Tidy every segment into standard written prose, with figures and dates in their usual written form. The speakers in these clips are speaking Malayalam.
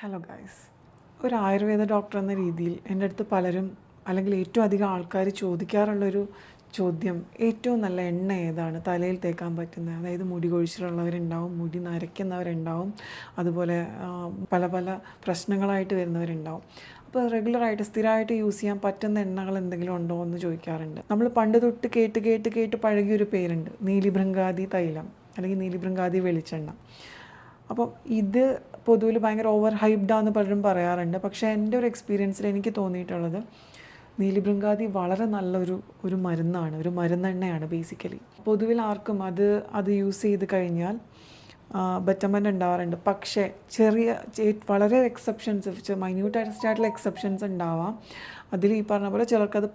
ഹലോ ഗൈസ്, ഒരു ആയുർവേദ ഡോക്ടർ എന്ന രീതിയിൽ എൻ്റെ അടുത്ത് പലരും അല്ലെങ്കിൽ ഏറ്റവും അധികം ആൾക്കാർ ചോദിക്കാറുള്ളൊരു ചോദ്യം, ഏറ്റവും നല്ല എണ്ണ ഏതാണ് തലയിൽ തേക്കാൻ പറ്റുന്നത്? അതായത് മുടി കൊഴിച്ചിലുള്ളവരുണ്ടാവും, മുടി നരയ്ക്കുന്നവരുണ്ടാവും, അതുപോലെ പല പല പ്രശ്നങ്ങളായിട്ട് വരുന്നവരുണ്ടാവും. അപ്പോൾ റെഗുലറായിട്ട് സ്ഥിരമായിട്ട് യൂസ് ചെയ്യാൻ പറ്റുന്ന എണ്ണകൾ എന്തെങ്കിലും ഉണ്ടോ എന്ന് ചോദിക്കാറുണ്ട്. നമ്മൾ പണ്ട് തൊട്ട് കേട്ട് കേട്ട് കേട്ട് പഴകിയൊരു പേരുണ്ട്, നീലിഭൃംഗാദി തൈലം അല്ലെങ്കിൽ നീലിഭൃംഗാദി വെളിച്ചെണ്ണ. അപ്പം ഇത് പൊതുവിൽ ഭയങ്കര ഓവർ ഹൈപ്ഡാന്ന് പലരും പറയാറുണ്ട്. പക്ഷേ എൻ്റെ ഒരു എക്സ്പീരിയൻസിൽ എനിക്ക് തോന്നിയിട്ടുള്ളത്, നീലിഭൃംഗാദി വളരെ നല്ലൊരു മരുന്നാണ്, ഒരു മരുന്നെണ്ണയാണ് ബേസിക്കലി. പൊതുവിൽ ആർക്കും അത് യൂസ് ചെയ്ത് കഴിഞ്ഞാൽ ബെറ്റർമെൻ്റ് ഉണ്ടാവാറുണ്ട്. പക്ഷേ വളരെ എക്സെപ്ഷൻസ്, മൈന്യൂട്ടായിട്ടുള്ള എക്സെപ്ഷൻസ് ഉണ്ടാവാം. അതിൽ ഈ പറഞ്ഞ പോലെ ചിലർക്കത്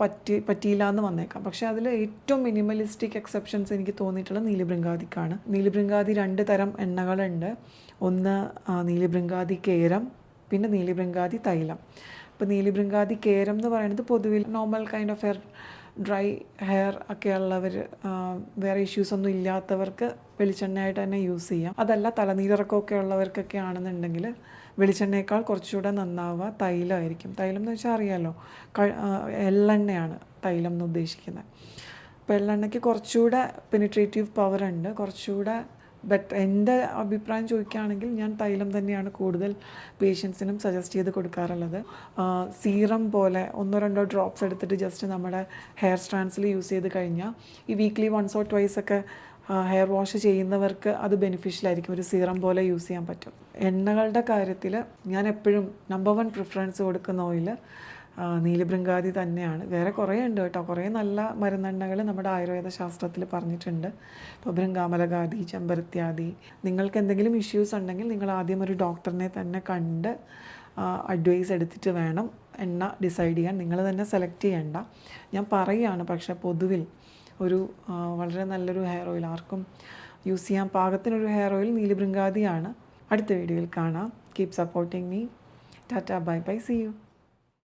പറ്റിയില്ല എന്ന് വന്നേക്കാം. പക്ഷേ അതിൽ ഏറ്റവും മിനിമലിസ്റ്റിക് എക്സെപ്ഷൻസ് എനിക്ക് തോന്നിയിട്ടുള്ളത് നീലിഭൃംഗാദിക്കാണ്. നീലിഭൃംഗാദി 2 തരം എണ്ണകളുണ്ട്. ഒന്ന് നീലിഭൃംഗാദി കേരം, പിന്നെ നീലിഭൃംഗാദി തൈലം. ഇപ്പോൾ നീലിഭൃംഗാദി കേരം എന്ന് പറയുന്നത് പൊതുവിൽ normal kind of dry hair ഒക്കെ ഉള്ളവർ, വേറെ ഇഷ്യൂസ് ഒന്നും ഇല്ലാത്തവർക്ക് വെളിച്ചെണ്ണയായിട്ട് തന്നെ യൂസ് ചെയ്യാം. അതല്ല തലനീരിറക്കമൊക്കെ ഉള്ളവർക്കൊക്കെ ആണെന്നുണ്ടെങ്കിൽ വെളിച്ചെണ്ണയേക്കാൾ കുറച്ചുകൂടെ നന്നാവുക തൈലമായിരിക്കും. തൈലം എന്ന് വെച്ചാൽ അറിയാമല്ലോ, എള്ളെണ്ണയാണ് തൈലം എന്ന് ഉദ്ദേശിക്കുന്നത്. അപ്പോൾ എള്ളെണ്ണയ്ക്ക് കുറച്ചുകൂടെ പെനിട്രേറ്റീവ് പവർ ഉണ്ട്, കുറച്ചുകൂടെ ബെറ്റർ. എൻ്റെ അഭിപ്രായം ചോദിക്കുകയാണെങ്കിൽ ഞാൻ തൈലം തന്നെയാണ് കൂടുതൽ പേഷ്യൻസിനും സജസ്റ്റ് ചെയ്ത് കൊടുക്കാറുള്ളത്. സീറം പോലെ 1-2 ഡ്രോപ്സ് എടുത്തിട്ട് ജസ്റ്റ് നമ്മുടെ ഹെയർ സ്ട്രാൻഡ്സിൽ യൂസ് ചെയ്ത് കഴിഞ്ഞാൽ ഈ വീക്ക്ലി 1 or 2 ഒക്കെ ഹെയർ വാഷ് ചെയ്യുന്നവർക്ക് അത് ബെനിഫിഷ്യലായിരിക്കും. ഒരു സീറം പോലെ യൂസ് ചെയ്യാൻ പറ്റും. എണ്ണകളുടെ കാര്യത്തിൽ ഞാൻ എപ്പോഴും നമ്പർ 1 പ്രിഫറൻസ് കൊടുക്കുന്ന ഓയിൽ നീലിഭൃംഗാദി തന്നെയാണ്. വേറെ കുറേ ഉണ്ട് കേട്ടോ, കുറേ നല്ല മരുന്നെണ്ണകൾ നമ്മുടെ ആയുർവേദ ശാസ്ത്രത്തിൽ പറഞ്ഞിട്ടുണ്ട്. ഇപ്പോൾ ഭൃംഗാമലകാദി, ചെമ്പരത്യാദി. നിങ്ങൾക്ക് എന്തെങ്കിലും ഇഷ്യൂസ് ഉണ്ടെങ്കിൽ നിങ്ങൾ ആദ്യം ഒരു ഡോക്ടറിനെ തന്നെ കണ്ട് അഡ്വൈസ് എടുത്തിട്ട് വേണം എണ്ണ ഡിസൈഡ് ചെയ്യാൻ. നിങ്ങൾ തന്നെ സെലക്ട് ചെയ്യണ്ട, ഞാൻ പറയുകയാണ്. പക്ഷേ പൊതുവിൽ ഒരു വളരെ നല്ലൊരു ഹെയർ ഓയിൽ, ആർക്കും യൂസ് ചെയ്യാൻ പാകത്തിനൊരു ഹെയർ ഓയിൽ നീലിഭൃംഗാദിയാണ്. അടുത്ത വീഡിയോയിൽ കാണാം. Keep supporting me. Tata, bye bye, see U.